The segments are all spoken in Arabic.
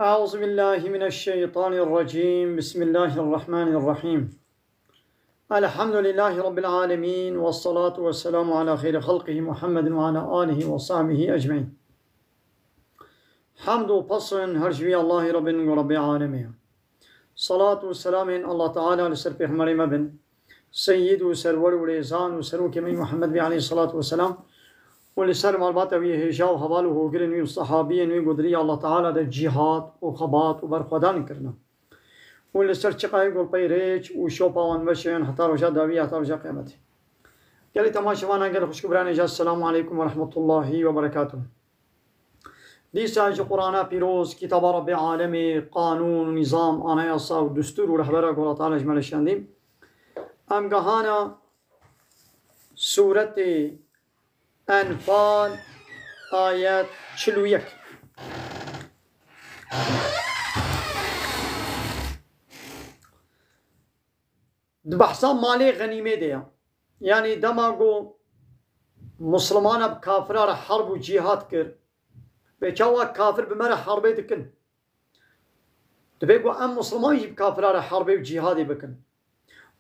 أعوذ بالله من الشيطان الرجيم. بسم الله الرحمن الرحيم. الحمد لله رب العالمين، والصلاة والسلام على خير خلقه محمد وعلى آله وصحبه أجمعين. حمد و پسن هر جوی الله رب و رب العالمين. صلاة و سلام الله تعالى لسر پیغمبر مبن سيد و سرور و ريزان و سروك من محمد عليه الصلاة والسلام ولسر معلومات وی هجا و حوال و هوگرن وی صحابی وی قدری الله تعالى در جهاد و خبات و برخودان کرنا ولسر چقای گل پیریچ و شوپاوان بشین حتی رجا داوی حتی رجا قیامتی. گلی تماشاوانا گل خوشکبران اجاز السلام علیکم و رحمت الله و برکاته. دیسا اج قرآن پیروز کتاب رب عالم قانون و نظام آنایاسا و دستور و رهبره گل تعالی اجمال شندیم. ام گهانا سورت انفال آیت 41 بحثا مال غنیمه دیا، یعنی دماغو مسلمان اب کافرار حرب و جهاد کر بچاوا کافر بمره حربه دکن دبیگو ام مسلمان جیب کافرار حربه و جهادی بکن.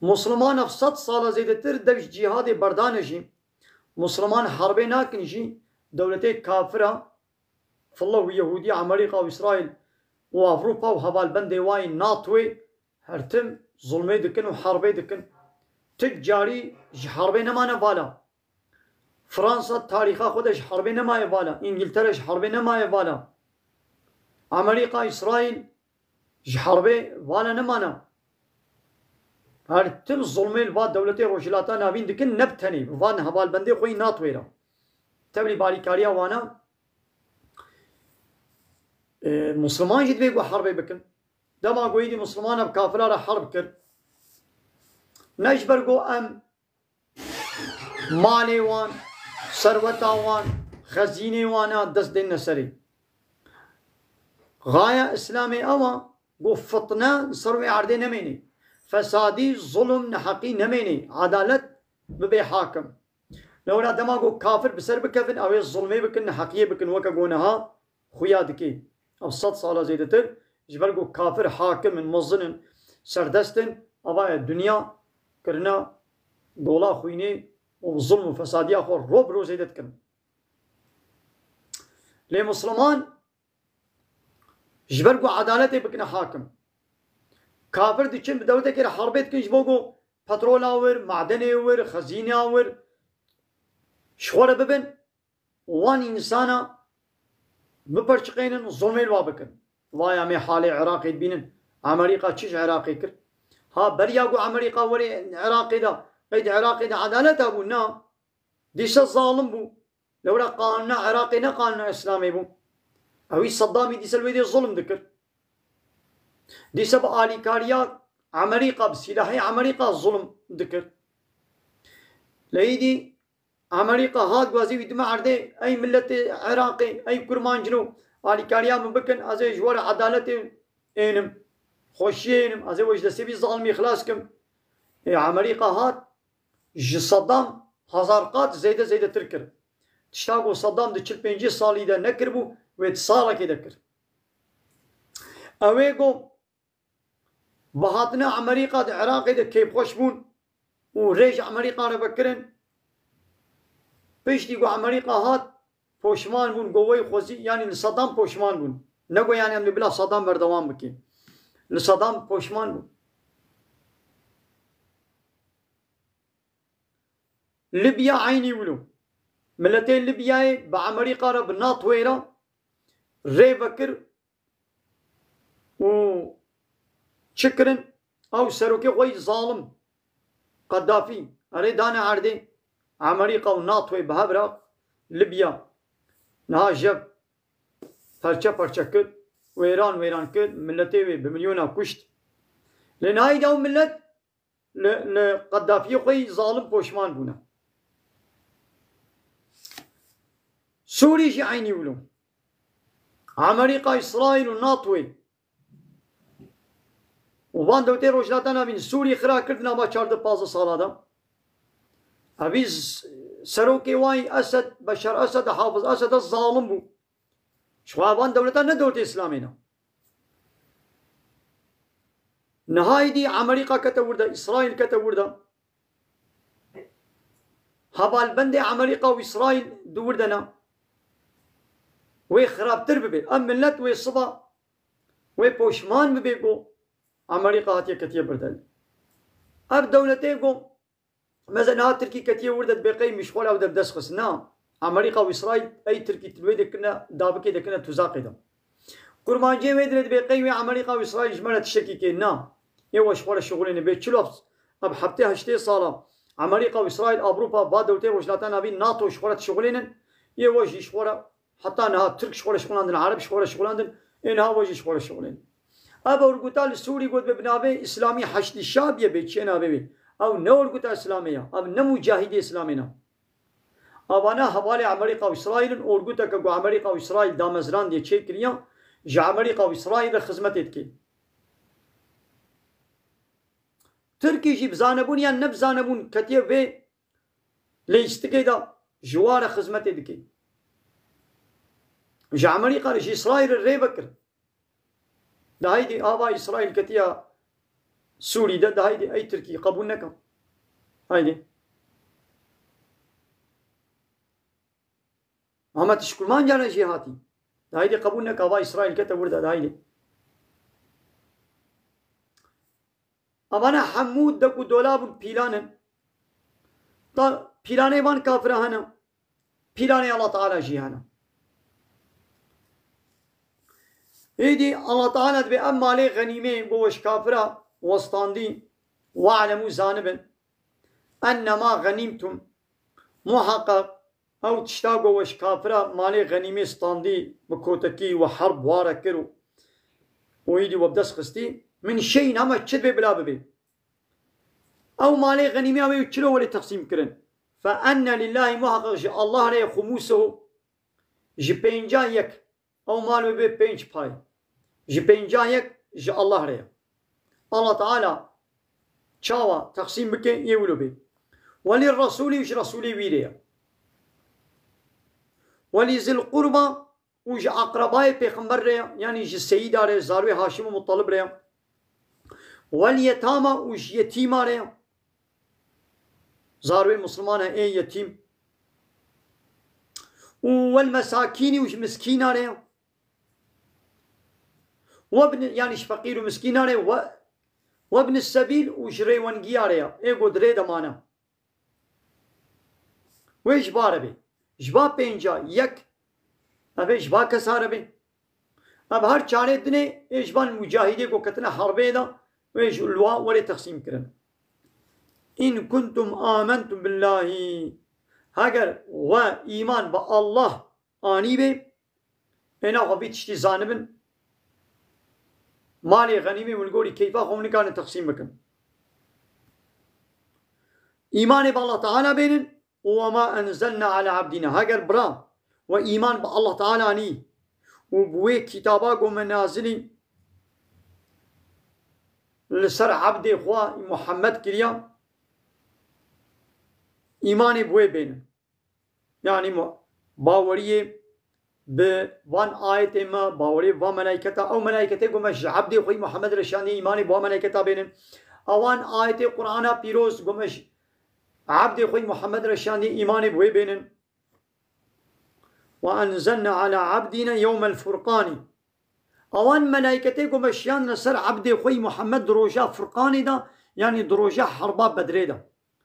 مسلمان اب 100 سال زیده تر دوش جهاد بردانه جیم مسلمان حربه ناکن جی دولت کافره فالله و یهودی امریکا و اسرائیل و اوروپا و حوال بنده وای ناتوی هرتم ظلمه دکن و حربه دکن تجاری حربه نمانه والا. فرانسا تاریخا خودش حربه نمایه والا، انگلترش حربه نمایه والا، امریکا اسرائیل حربه والا نمانه. هرتم ظلمه الواد دولت روشلاتا نابین دکن نبتنی وان حوال بنده خوی ناتوی را تبلی باریکاریا وانا مسلمان جد بيقوا حرب بكن دما قويدي مسلمان بكافرة حرب كر نجبر قو ام مالي وان ثروتا وان خزيني وانا دست دين نسري غاية اسلامي اوا قو فطنة سروي عردي نميني فسادي ظلم نحقي نميني عدالت ببي حاكم لولا دما قو كافر بسر بكفن او الظلمي بكن نحقية بكن وكا قونها خيادكي او 100 ساله زیده تر جبرگو کافر حاکم مزنن سردستن اوا دنیا کرنا گولا خوینه و ظلم و فسادی آخر روب رو زیدت کن. لی مسلمان جبرگو عدالت بکن حاکم کافر دیچن بدولت که حربت کن جبرگو پترول آور معدن آور خزینه آور شوار ببن وان انسانا مپرچقینن ظلمه الوا بکن. وایا می حال عراقی بینن امریکا چیش عراقی کر ها بریاگو امریکا وری عراقی دا قید عراقی دا عدالت ابو نا دیش ظالم بو لولا قانون عراقي نا قانون اسلامي بو اوي صدامي ديس الويدي ظلم ذكر ديس بآلي كاريا امريكا بسلاحي امريكا ظلم ذكر ليدي امريكا هاد غازي ودما عرضه اي ملت عراقي اي كرمان جنو آلي كاريا مبكن ازي جوار عدالت انم خوشينم ازي وجد سبي ظالمي خلاصكم امريكا هاد صدام هزار قات زيده تركر تشتاقو صدام دي 45 سالي ده نكربو ويتصالة كده كر اويقو بهاتنا امريكا ده عراقي ده كيف خوشبون وريج امريكا ربكرن پیش دیگو امریکا هات پوشمان بون گوی خوزی یعنی لصدام پوشمان بون نگو یعنی هم بلا صدام بردوام بکی لصدام پوشمان بون. لیبیا عینی ولو ملتين ليبيا بأمريكا رب ناطويرا ري بكر و شكرن او سروكي غوي ظالم قدافي اري دانا عردي امريكا وناطوي بهبرا ليبيا نهاجب پرچه كد ويران كد ملتي بمليونا كشت لنهاي داو ملت لقدافي غوي ظالم بوشمان بونا. سوري جي عيني ولو امريكا اسرائيل وناطوي وان دوتي روجلاتنا بين سوري خرا كردنا ما 4-5 سالا دا ابيز سروكي واي اسد بشار اسد حافظ اسد الظالم بو شوابان دولتان نه دولت اسلامينا نهايدي أمريكا كتوردا إسرائيل كتوردا هبال بندي أمريكا وإسرائيل دوردنا وي خراب ترببي أم ملت وي صبا وي بوشمان ببيقو أمريكا هاتي كتير بردل أب دولتيقو مثلا تركي كتير وردت بقي مشغول أو دبدس خسنا أمريكا وإسرائيل أي تركي تلوي دكنا دابكي دكنا تزاقي دا كرمانجي ويدرت بقي أمريكا وإسرائيل جمالة تشكي كينا يوش ولا شغلين بيت شلوبس أب حبتها هشتي صالة أمريكا وإسرائيل أوروبا بعد دولتين وجلاتنا بين ناتو شغلة شغلين يوش شغلة حتى أنها ترك شغلة عندنا عرب شغلة عندنا إنها وجه شغلين أبا ورقوتا السوري قد ببنابي إسلامي حشد الشاب يبي تشينا بيبي أو نو ورقوتا إسلامية أو نمو جاهدي إسلامينا أو أنا حوالي أمريكا وإسرائيل ورقوتا كقو أمريكا وإسرائيل دامزران دي تشي كريا جا أمريكا وإسرائيل خدمت إدكي تركي جي بزانبون يا نبزانبون كتير بي ليستكي دا جوار خدمت إدكي جا أمريكا جي إسرائيل الري بكر ده هيدي آبا إسرائيل كتيا سوري ده هيدي أي تركي قبول نكا هيدي أما تشكل ما نجانا جهاتي ده هيدي قبول نكا آبا إسرائيل كتا ورده ده هيدي أما أنا حمود دكو دولاب بيلانن تا بيلاني بان كافره هنا بيلاني الله تعالى جيهانا إيدي الله تعالى تبي أما عليه غنيمة بوش كافرة وسطاندي واعلموا زانبا أنما غنيمتم محقق أو تشتاقوا وش كافرة مالي غنيمة ستاندي بكوتكي وحرب واركرو ويدي وبدس خستي من شيء نما تشدبي بلا ببي أو مالي غنيمة ويتشلو ولي تقسيم كرن فأن لله محقق الله عليه خموسه جبينجا يك أو مالو بي بينج باي جي بينجا يك جي الله ريا الله تعالى شاوا تقسيم بكي يولو بي وللرسول وش رسولي بيريا ولذي القربى وش أقرباء بيخمبر ريا يعني جي السيدة ريا زاروي هاشم ومطلب ريا واليتامى وش يتيمة ريا زاروي مسلمان اي يتيم والمساكين وش مسكينة ريا وابن يعني فقير ومسكين عليه وابن السبيل وشري ونجياريا ايقو دريدا مانا ويش باربي جبا بينجا يك ابي جبا كساربي اب هر چاره دني اجبان مجاهدي کو كتنا حربي دا ويش الوا ولي تقسيم كرن ان كنتم آمنتم بالله هاگر و ايمان با الله اني بي انا قبيتشتي زانبن مالي غنيمة والقولي كيفا هم كان تقسيم بكم إيمان بالله تعالى بينن وما أنزلنا على عبدنا هاجر برا وإيمان بالله تعالى أني وبوي كتابا قوم نازلي لسر عبد إخوة محمد كريا إيماني بوي بينن يعني باوريه بوان آيت ما باوري وملائكتا أو ملائكته قمش عبد خوي محمد رشاني إيماني بوا ملائكتا بينن أوان آيت قرآن بيروز قمش عبد خوي محمد رشاني إيماني بوي بينن وأنزلنا على عبدنا يوم الفرقان أوان ملائكته قمش يان نصر عبد خوي محمد دروجا فرقاني دا يعني دروجا حربا بدري دا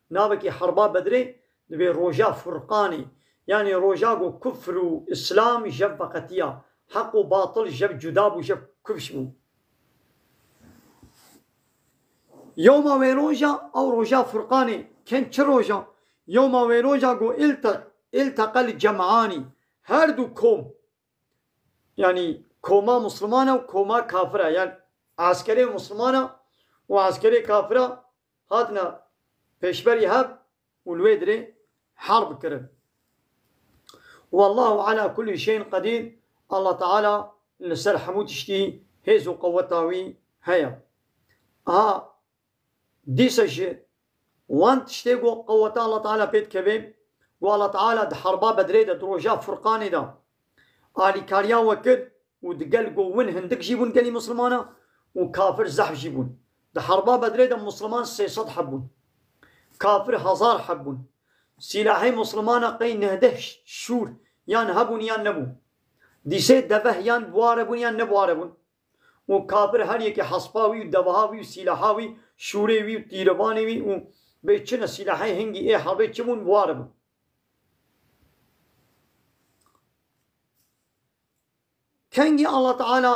نابكي حربا بدري دبي روجا فرقاني يعني روجاقو كفر وإسلام جب فقطية حق وباطل جب جداب وجب كفشمو يوم ويروجا أو روجا فرقاني كان روجا يوم ويروجاقو التقى الجمعاني هردو كوم يعني كوما مسلمانة وكوما كافرة يعني عسكري مسلمانة وعسكري كافرة هاتنا بيشبري هب والويدري حرب كرم والله على كل شيء قدير الله تعالى لسر حمود تشتي هيزو قوتاوي هيا ديس الشيء وان تشتيقو قوتا الله تعالى بيت كبيب والله تعالى دحربا بدري دا دروجا فرقاني دا آلي كاريا وكد ودقل قوون هندك جيبون قالي مسلمانا وكافر زحف جيبون ده حربا بدري ده مسلمان 300 حبون كافر 1000 حبون سلاحي مسلمان قي نهده شور يان هبون يان نبو ديسه دفه يان بواربون يان نبواربون و کافر هر یکی حسباوی و دواهاوی و سلاحاوی شوریوی و تیروانیوی و به چنه سلاحای هنگی ای حربه چمون بواره بود کنگی الله تعالی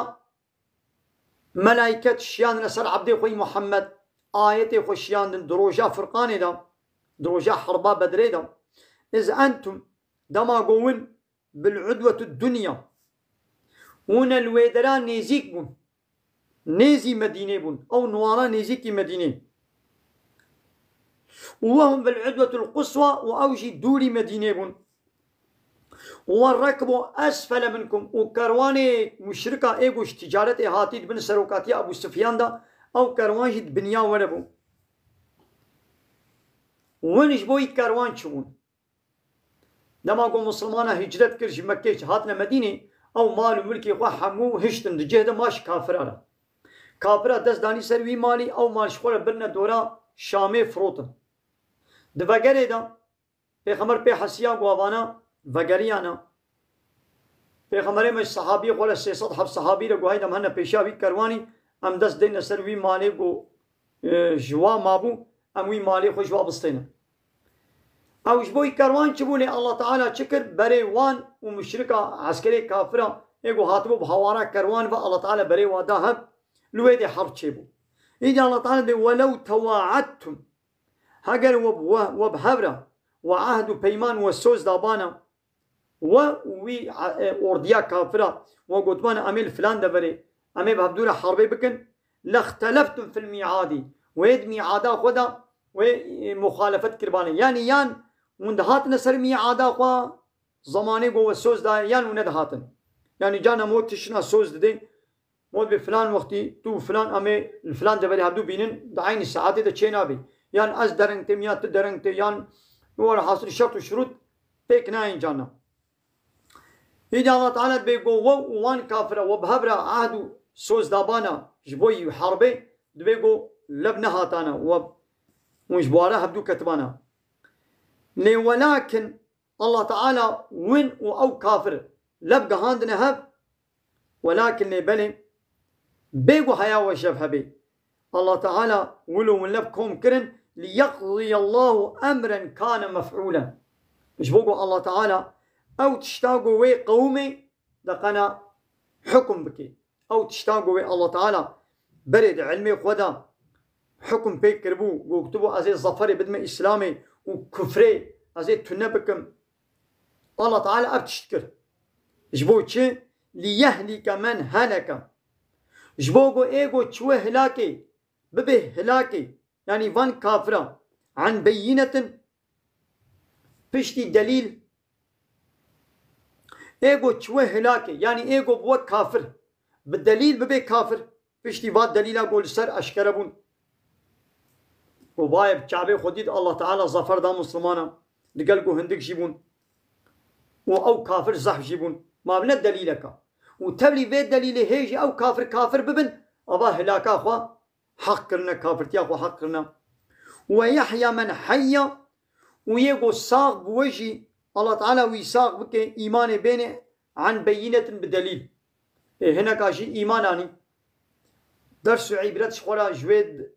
ملائکت شیان نسر عبد خوی محمد آیت خوی شیان دروجا فرقانی دا دروجا حربا بدری دا از انتم دما قوون بالعدوة الدنيا ون الويدران نيزيك بون نيزي مدينة بون أو نوارا نيزيكي مدينة وهم بالعدوة القصوى وأوجي دوري مدينة بون والركبوا أسفل منكم وكرواني مشركة إيقوش تجارة هاتيد بن سروكاتي أبو سفيان دا أو كروان جد بنيا وربو ونش بوي كروان شبون لما قو مسلمانا هجرت كرش مكيش هاتنا مدينة أو مال ملكي خوا حمو هشتن دي جهد ماش كافرارا كافرا دست داني سروي مالي أو مال شخورة برنا دورا شامي فروتن دفاقره دا پیغمبر پی حسیا گواوانا وگریانا پیغمبر مش صحابی خولا 300 حب صحابی را گواهی دم هنه پیشاوی کروانی ام دست دین سروي مالي گو جوا مابو ام وی مالي خو جوا بستينا او جبوي كروان چبوني الله تعالى چكر بري وان ومشركة عسكري كافرة ايقو هاتبو بحوارا كروان فالله تعالى بري واداهب لويدي حرب چيبو ايجا الله تعالى بي ولو تواعدتم هاگر وبهبرة وعهد بيمان وسوز دابانا ووي اورديا كافرة وقوتبانا اميل فلان دبري امي بهبدولا حربي بكن لاختلفتم في الميعاد ويد ميعادا خدا ومخالفة كرباني يعني يان وندهاتنا سر ميعادا خوا زماني قوة سوز دا يان وندهاتن يعني جانا موت تشنا سوز دي موت بفلان وقتي تو فلان امي الفلان دبري هبدو بينن دعين الساعات دا چينا بي يعني از درنگتم یا تو درنگت يعني ور حاصل شرط و شروط بيك ناين جانا إذا الله تعالى بيقو وان كافرة وبهبرة عهدو سوز دابانا جبوي حربي بيقو لبنا هاتانا وجبوارا هبدو كتبانا ولكن الله تعالى وين او كافر لبقى هاندنا هب ولكن بلي بيقو حيا وشف هبي الله تعالى ولو من لبكم كرن ليقضي الله أمرا كان مفعولا مش بقول الله تعالى أو تشتاقوا وي قومي دقنا حكم بكي أو تشتاقوا وي الله تعالى برد علمي خدا حكم بيك كربو وكتبوا أزي الظفري بدم إسلامي وكفري أزي تنبكم الله تعالى أبتشتكر جبو تشي ليهلك من هلك جبوغو إيغو تشوه هلاكي ببه هلاكي يعني فان كافرة عن بينة بشتي دليل ايغو تشوه هلاكي يعني ايغو بو كافر بالدليل ببي كافر بشتي فات دليل اقول سر اشكربون وبايب شعبي خديد الله تعالى ظفر دا مسلمانا لقلقو هندك جيبون او كافر زح جيبون ما بنا دليلك وتبلي بيت دليل هيجي او كافر ببن ابا هلاكا خوا حق کرنا كافرتيا خو حق کرنا ويحيى من حي ويقو ساق بوجي الله تعالى ويساق بك ايمان بينه عن بينة بدليل هنا كاشي ايماناني درس عبرت شخورا جويد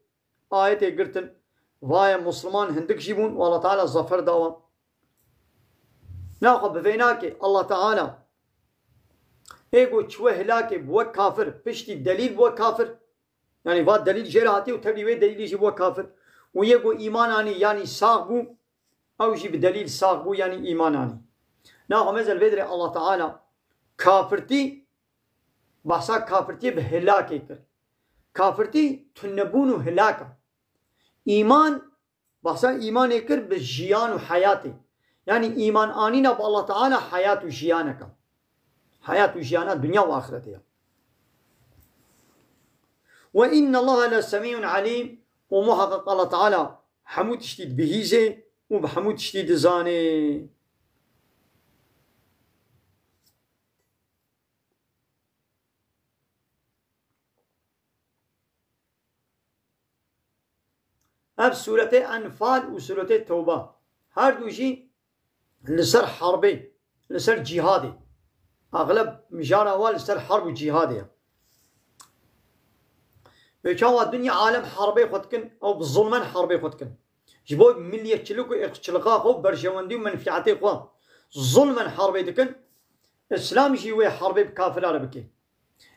آية قرتن وايا مسلمان هندك جيبون والله تعالى ظفر داوا ناخذ بفيناك الله تعالى ايقو تشوه هلاكي بو كافر بشتي دليل بو كافر يعني فات دليل جيراتي وتبلي وين دليل يجي بو كافر ويقو ايماناني يعني ساقبو او يجي بدليل ساقبو يعني ايماناني ناخذ مثل فيدري الله تعالى كافرتي بحثا كافرتي بهلاكي كر كافرتي تنبونو هلاكا ايمان بحثا ايمان كر بجيان وحياتي يعني ايمان انينا بالله تعالى حياة وجيانك حياة وجيانا دنيا واخرتها وإن الله لسميع عليم ومحقق الله تعالى حمود تشتيد بهيزة وبحمود تشتيد زاني أب سورة أنفال وسورة توبة هر دوشي لسر حربي لسر جهادي أغلب مجارة أول لسر حرب جهادي بيشاو الدنيا عالم حربي خدكن أو بالظلمان حربي خدكن جبوي ملية تشلوكو إخشلقا خو برشواندي ومنفعتي خوا ظلما حربي دكن إسلام جيوي حربي بكافر عربكي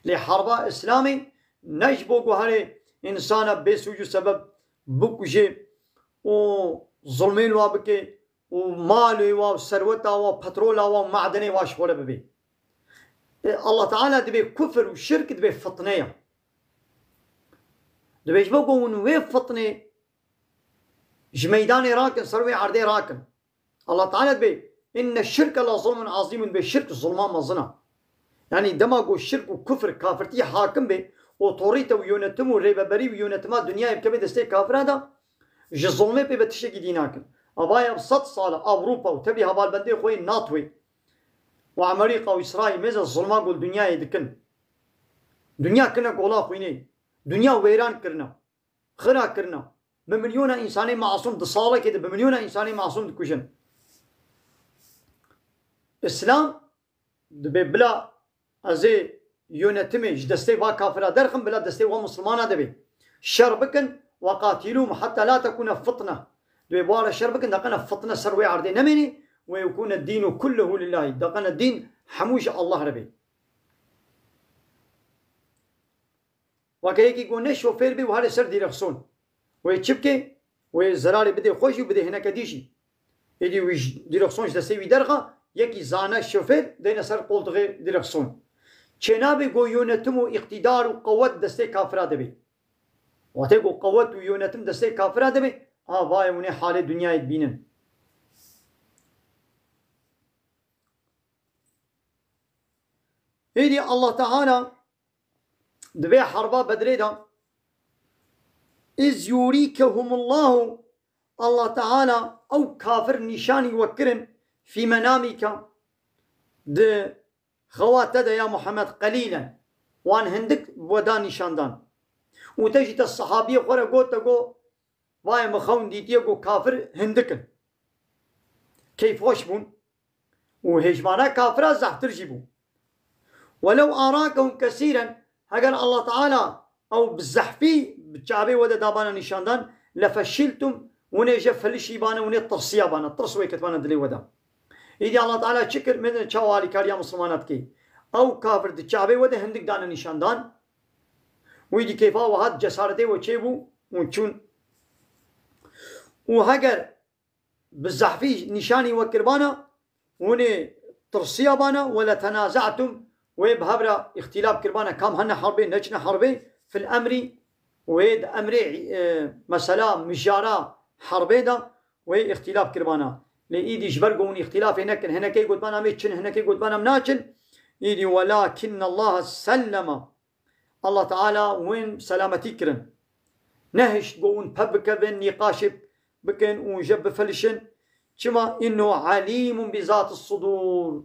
لحربا إسلامي نجبوكو هاري إنسانا بيسوجو سبب بكوشي وظلمين وابكي ومالي وثروتا وبترولا ومعدني واشغوله ببي الله تعالى دبي كفر وشرك دبي فطنية دبي جبوكو ونوي فطني جميداني راكن سروي عردي راكن الله تعالى دبي إن الشرك لظلم عظيم بالشرك ظلمان مظنا يعني دماغو الشرك وكفر كافرتي حاكم به وطوريته ويونتم وريبه بري ويونتما دنيا بكبي دستي كافر هذا جي ظلمي بي بتشكي ديناكن ابايا بصد صالة اوروبا وتبي هبال بندي خوي ناتوي وامريكا واسرائيل ميز الظلمه قول دنيا يدكن دنيا كنا قولا خويني دنيا ويران كرنا خرا كرنا بمليون انساني معصوم دصاله كده بمليون انساني معصوم دكوشن اسلام دبي بلا ازي يونتمي دستي وا كافر درخم بلا دستي وا مسلمان دبي شربكن وقاتلوهم حتى لا تكون فتنه دبي بوار شربكن دقنا فتنه سروي عردي نمني ويكون الدين كله لله دقنا الدين حموش الله ربي وكيكي يقول شوفير بي وهذا سر ديرخسون ويتشبكي وزراري بدي خوشي وبدي هنا كديشي يدي ويش ديرخسون دستي ويدرغا يكي زانا الشوفير دينا سر قولتغي ديرخسون چنابي قو يونتمو اقتدار وقوت دستي كافرة دبي واتيقو قوت ويونتم دستي كافرة دبي باي وني حال الدنيا يتبينن هيدي الله تعالى دبي حربا بدريدا إذ يوريكهم الله تعالى أو كافر نشاني وكرن في منامك د خوات يا محمد قليلا وان هندك ودان نشاندان وتجد الصحابية قرأ قوت تقو واي مخون ديتي قو كافر هندكن كيف وشبون وهجمانا كافر زحتر جيبون ولو أراكهم كثيرا هقال الله تعالى أو بالزحفي بتشابي ودا دابانا نشاندان لفشلتم ونجا فلشي بانا ونطرسيا بانا طرسوي كتبانا دلي ودا إذا الله تعالى شكر من شوالي كاريا مسلمانات كي أو كافر تشابي وده هندك دانا نشاندان ويدي كيفا وهاد جسارته وشيبو ونشون وهاجر بالزحفي نشاني وكربانا وني ترسيا بانا ولا تنازعتم ويبهبرا اختلاف كربانا كم هن حربين نجنا حربين في الأمر ويد أمري مسألة مجارة حربين دا وي اختلاف كربانا لإيدي جبرقون اختلاف هنا كي قد بانا ميتشن هنا كي قد بانا مناچن إيدي ولكن الله سلم الله تعالى وين سلامتي كرن نهش قون ببك بين نقاش بكن وجب فلشن كما إنه عليم بذات الصدور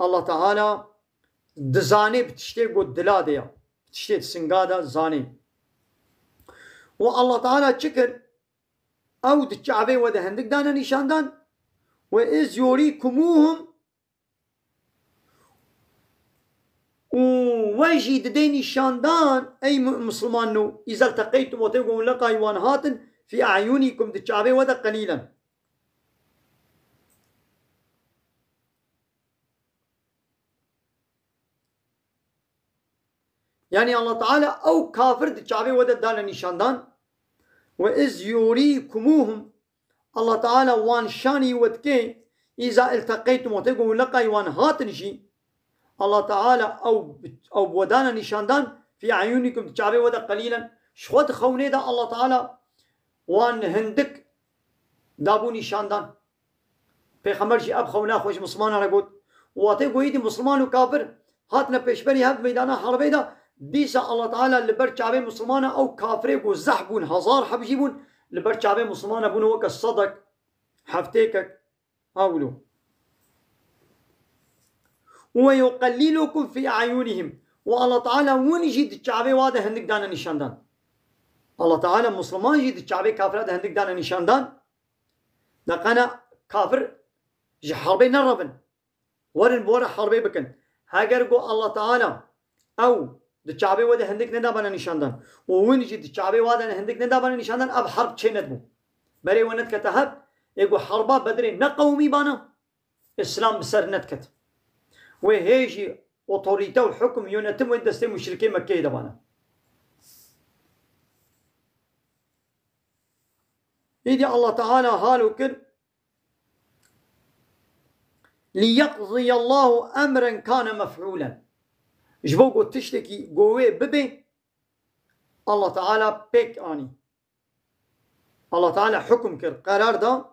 الله تعالى دزاني بتشتي قد دلاديا بتشتي سنقادا زاني والله تعالى شكر أو دتشعبي وده هندك دانا نشاندان وإذ يوريكموهم ويجي ددين نشاندان أي مسلمان نو إذا التقيتم وتقوم لقى يوانهات في أعينكم دتشعبي وده قليلا يعني الله تعالى أو كافر دتشعبي وده دانا نشاندان وإذ يوريكموهم الله تعالى وان شاني ودكي إذا التقيتم وتقوم لقى وان هاتنشي الله تعالى أو بودانا نشاندان في عيونكم تشعبي ودا قليلا شخوت خوني دا الله تعالى وان هندك دابو نشاندان پیغمبر جي اب خونا خوش مسلمان رقود واتي قويدي مسلمان وكافر هاتنا پیشبري هب ميدانا حربي دا ديسا الله تعالى لبر شعبي مسلمان او كافر و زحبون هزار حبجيبون لبر شعبي مسلمان بون وك الصدق حفتيكك هاولو ويقللكم في اعينهم والله تعالى ونجد شعبي واده هندك دانا نشاندان الله تعالى مسلمان جي الشعبي كافرات هندك دانا نشاندان نقنا كافر جي حربي نربن ورن بورا حربي بكن هاجر جو الله تعالى او الشعبي وده هندك ندابنا نشاندان وين جي الشعبي وده هندك ندابنا نشاندان اب حرب شي ندبو بري ونت كتهب يقول حربا بدري نقومي بانا اسلام بسر نتكت وهيجي اوتوريتا وحكم يونتم وين دستي مشركين مكه دبانا إذا الله تعالى هالو كر ليقضي الله أمرا كان مفعولا جبو قو تشتكي قوي ببي الله تعالى بيك آني الله تعالى حكم كر قرار دا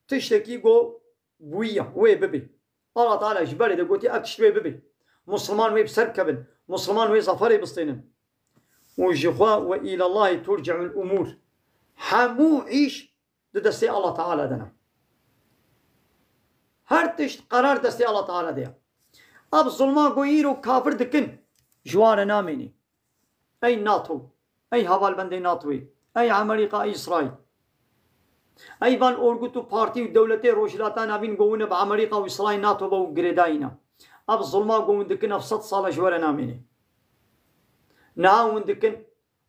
تشتكي قو بوية وي ببي الله تعالى جبالي دا قوتي أكشتوي ببي مسلمان وي بسركبن مسلمان وي ظفري بسطينن وجخوا وإلى الله ترجع الأمور حمو عيش دستي الله تعالى دنا هر تشت قرار دستي الله تعالى ديا اب ظلما قويرو كافر دكن جوار ناميني اي ناتو اي هوال بندي ناتوي اي امريكا اي اسرائيل اي بان اورغوتو بارتي دولتي روشلاتا نابين قوونه بامريكا واسرائيل ناتو بو غريداينا اب ظلما قوون دكن افسد صالة جوار ناميني ناون دكن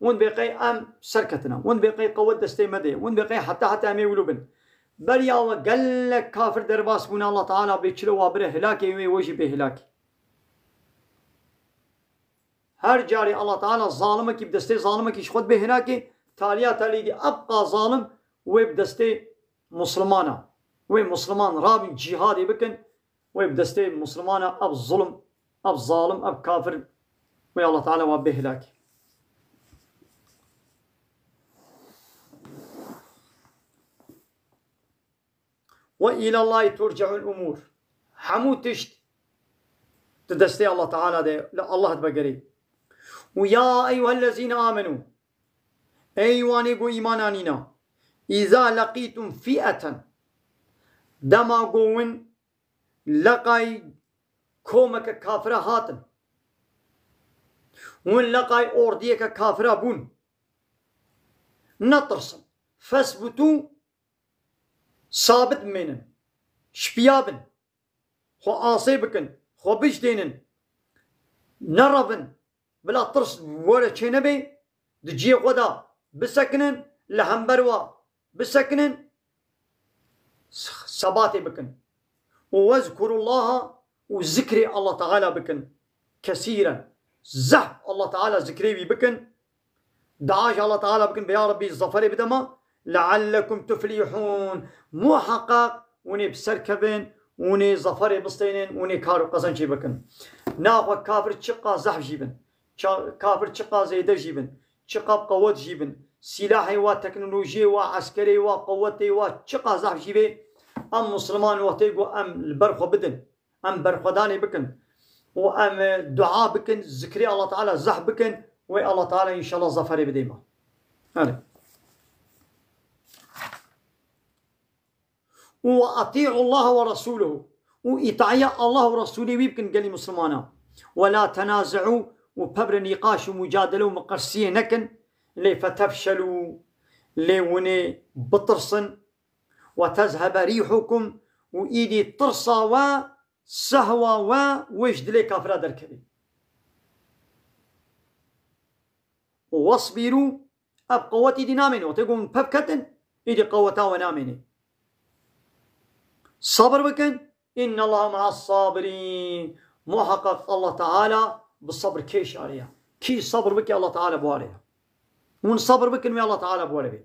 ون بقي ام سركتنا ون بقي قوة دستي مدي ون بقي حتى امي ولوبن بريا وقال لك كافر درباس من الله تعالى بيشلو وابره هلاكي ويجي بهلاكي هر جاري الله تعالى ظالمك بدستي ظالمك يشخد بهلاكي تاليا تالي ابقى ظالم وبدستي مسلمانا ومسلمان رابي جهادي بكن وبدستي مسلمانا اب ظلم اب ظالم اب كافر ويا الله تعالى وبهلاكي وإلى الله ترجع الأمور حمو تشت تدستي الله تعالى ده لا الله تبقري ويا أيها الذين آمنوا أيواني قو إيمانانينا إذا لقيتم فئة دما قوين لقاي كومك كافرة هاتن وين لقاي أورديك كافرة بون نطرسن فاثبتوا ثابت منن شبيابن خو آصيبكن خو بجدينن نربن بلا ترس ولا شنبي دجي غدا بسكنن لهمبروا بسكنن ثباتي بكن واذكروا الله وذكري الله تعالى بكن كثيرا زح الله تعالى ذكري بكن دعاش الله تعالى بكن بيا ربي الظفر بدما لعلكم تفلحون محقق وني بسركبن وني ظفر بسطينين وني كارو قزن جيبكن ناقوا كافر تشقا زحف جيبن كافر تشقا زيدر جيبن تشقا بقوة جيبن سلاحي وتكنولوجي وعسكري وقوتي وتشقا زحف جيبه ام مسلمان وتيقو ام البرخو بدن ام برخوداني بكن وام دعاء بكن ذكري الله تعالى زحف بكن وي الله تعالى ان شاء الله ظفر بديما هذا وأطيعوا الله ورسوله وإطاعة الله ورسوله ويبكن قال مسلمانا ولا تنازعوا وببر نقاش ومجادلة ومقرسية نكن لي فتفشلوا لي وني بطرسن وتذهب ريحكم وإيدي طرصا وسهوى ووجد لي كافرة دركبي واصبروا أبقوتي دينامين وتقوم ببكتن إيدي قوتا ونامين صبر بكن إن الله مع الصابرين محقق الله تعالى بالصبر كيش عليها كي صبر بك الله تعالى بواليها من صبر بكن من الله تعالى بواليها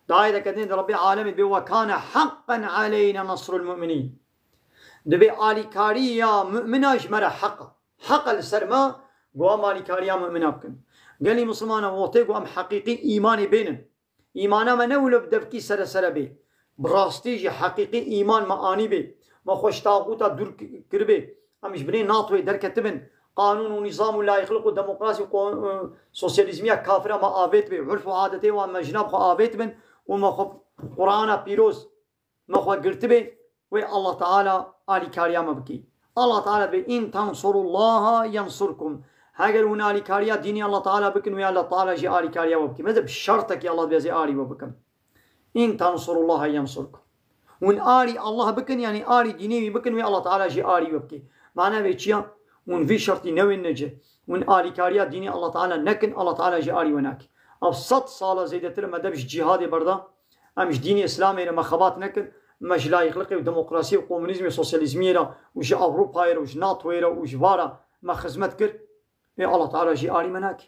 دعاية كدين ربي عالمي بي وكان حقا علينا نصر المؤمنين دبي آلي كاريا مؤمنة جمرة حقا السرما قوام آلي كاريا مؤمنة بكن قال لي مسلمان وطيقوا أم حقيقي إيماني بينن إيمانا ما نولو بدفكي سر بي براستيجي حقيقي إيمان ما آني بي ما خوش طاقوتا دور كربي أمش بني ناطوي دركتبن قانون ونظام لا يخلق ديمقراطي سوسياليزمية كافرة ما آبيت بي عرف وعادتي وما جناب خو آبيت بن وما خو قرآن بيروز ما خو قرتبي وي الله تعالى آلي كاريا مبكي الله تعالى بي إن تنصروا الله ينصركم هاجر هنا آلي كاريا ديني الله تعالى بكن ويا الله تعالى جي آلي كاريا وبكي ماذا بشرطك يا الله بيزي آلي وبكم إن تنصروا الله ينصركم ون آلي الله بكن يعني آلي ديني بكن ويا الله تعالى جي آلي وبكي معناه بيتشيا ون في شرطي نوي النجي ون آلي كاريا ديني الله تعالى نكن الله تعالى جي آلي وناك أبسط صالة زيدة ما دبش جهادي بردا أمش ديني إسلامي ما خبات نكن مش لا يخلقي وديمقراطية وكومونيزم وسوسياليزم وش أوروبا وش ناتو وش فارا ما خدمت كر الله تعالى جي آلي مناك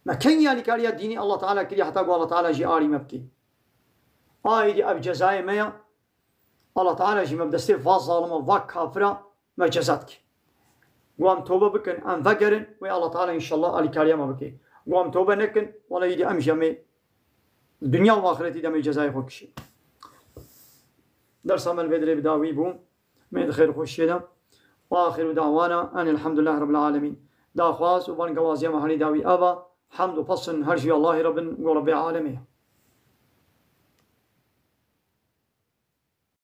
ما كان يعني كاريا ديني الله تعالى كري حتى الله تعالى جي آلي مبكي دي أب جزاي ميا الله تعالى جي مبدستي فاز ظالمة فاك كافرة ما جزاتك قوام توبة بكن أن ذكرن ويا الله تعالى إن شاء الله آلي كاريا ما بكي قوام توبة نكن ولا يدي أم جميع الدنيا وآخرتي دمي جزاي خوكشي درس عمل بدري بداوي بوم من خير خوشينا وآخر دعوانا أن الحمد لله رب العالمين دا خواس وبان قوازيا محاني داوي أبا حمد وفصل هرجي الله رب العالمين